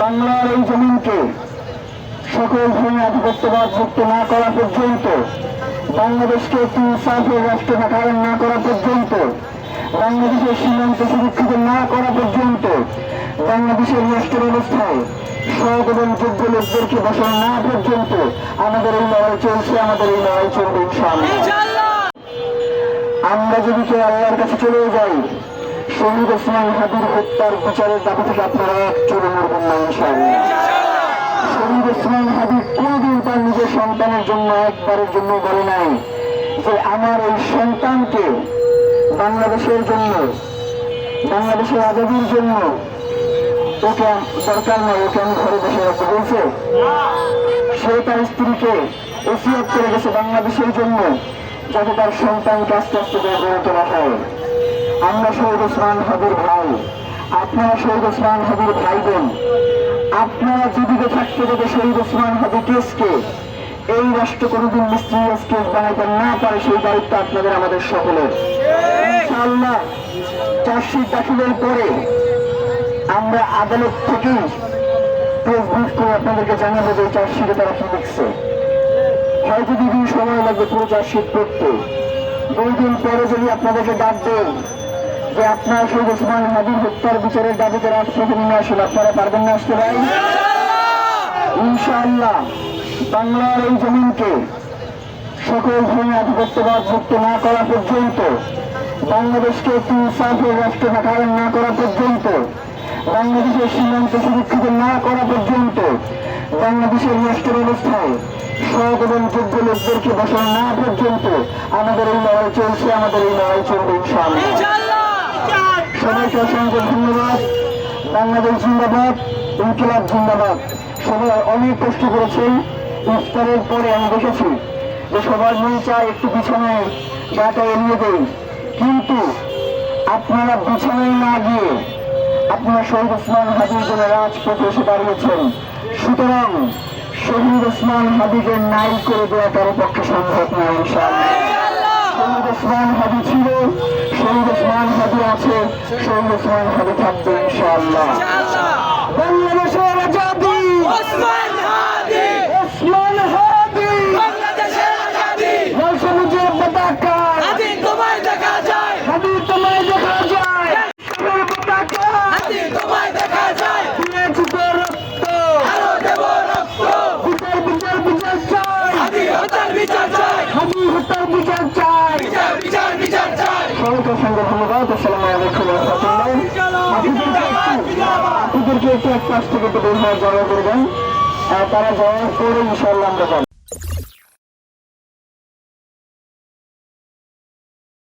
বাংলার এই জমিনকে সকল ধরনের আধিপত্যবাদ মুক্ত না করা পর্যন্ত, বাংলাদেশকে একটি ইনসাফের রাষ্ট্র ধারণ না করা পর্যন্ত, বাংলাদেশের সীমান্ত সুরক্ষিত না করা পর্যন্ত, বাংলাদেশের রাষ্ট্র ব্যবস্থায় সৎ এবং যোগ্য লোকদেরকে বসানো না পর্যন্ত আমাদের এই লড়াই চলছে, আমাদের এই লড়াই চলবে ইনশাআল্লাহ। আমরা যদি কেউ আল্লাহর কাছে চলে যাই, শহীদ ওসমান হাদির হত্যার বিচারের দাবি থেকে আপনারা চলে মরবেন না ইনশাআল্লাহ। শহীদ ওসমান হাদি কোনদিন তার নিজের সন্তানের জন্য একবারের জন্য বলে নাই যে আমার এই সন্তানকে বাংলাদেশের জন্য, বাংলাদেশের আজাদির জন্য ওকে দরকার নয়, ওকে আমি ঘরে বসে রাখতে বলছে। সে তার স্ত্রীকে ওসিয়ত করে গেছে বাংলাদেশের জন্য, যাতে তার সন্তানকে আস্তে আস্তে গড়ে তোলা হয়। আমরা শহীদ ওসমান হাদির ভাই, আপনারা শহীদ ওসমান হাদির ভাই বোন। আপনারা জীবিত থাকতে যদি শহীদ ওসমান হাদি কেসকে এই রাষ্ট্র কোনোদিন মিস্ট্রিয়াস কেস বানাইতে না পারে, সেই দায়িত্ব আপনাদের আমাদের সকলের। ইনশাআল্লাহ চার্জশিট দাখিলের পরে আমরা আদালত থেকেই প্রেস ব্রিফ করে আপনাদেরকে জানাবো যে চার্জশিটে তারা কি লিখছে। হয়তো 2 দিন সময় লাগবে পুরো চার্জশিট করতে। 2 দিন পরে যদি আপনাদেরকে ডাক দেন যে আপনারা শহীদ ওসমান হাদির হত্যার বিচারের দাবিতে রাজপথে নেমে আসেন, আপনারা পারবেন না আসতে ভাই? ইনশাআল্লাহ বাংলার এই জমিনকে সকল ধরনের আধিপত্যবাদ মুক্ত না করা পর্যন্ত, বাংলাদেশকে একটি ইনসাফের রাষ্ট্র ধারণ না করা পর্যন্ত, বাংলাদেশের সীমান্ত সুরক্ষিত না করা পর্যন্ত, বাংলাদেশের রাষ্ট্র ব্যবস্থায় সৎ এবং যোগ্য লোকদেরকে বসানো না পর্যন্ত আমাদের এই লড়াই চলছে, আমাদের এই লড়াই চলবে ইনশাআল্লাহ। সবাইকে অসংখ্য ধন্যবাদ। বাংলাদেশ জিন্দাবাদ, ইনকিলাব জিন্দাবাদ। সবাই অনেক কষ্ট করেছেন। ইফতারের পরে আমি দেখেছি যে সবার মন চায় একটু বিছানায় গাটা এড়িয়ে দেয়, কিন্তু আপনারা বিছানায় না গিয়ে আপনারা শহীদ ওসমান হাদির জন্য রাজপথে এসে দাঁড়িয়েছেন। সুতরাং শহীদ ওসমান হাদিকে নাই করে দেওয়া কারো পক্ষে সম্ভব নয় ইনশাআল্লাহ। শহীদ ওসমান হাদি ছিল, শহীদ ওসমান হাদি আছে, শহীদ ওসমান হাদি থাকবে ইনশাআল্লাহ। বাংলাদেশের আজাদি ওসমান হাদি, ওসমান হাদি, বাংলাদেশের আজাদি, লাল সবুজের পতাকা হাদি তোমায় দেখা যায়, হাদি তোমায় দেখা যায়, সবুজের পতাকা হাদি তোমায় দেখা যায়, দিয়েছি তো রক্ত আরো দেব রক্ত, বিচার বিচার বিচার চাই, হাদি হত্যার বিচার চাই, হাদি হত্যার বিচার চাই, বিচার বিচার বিচার চাই। সবাইকে সঙ্গে ধন্যবাদ। আসসালামু আলাইকুম ওয়া রাহমাতুল্লাহ। আপনাদেরকে একটু এক পাশ থেকে বের হওয়ার জায়গা করবেন, তারা জবাব করে ইনশাআল্লাহ আমরা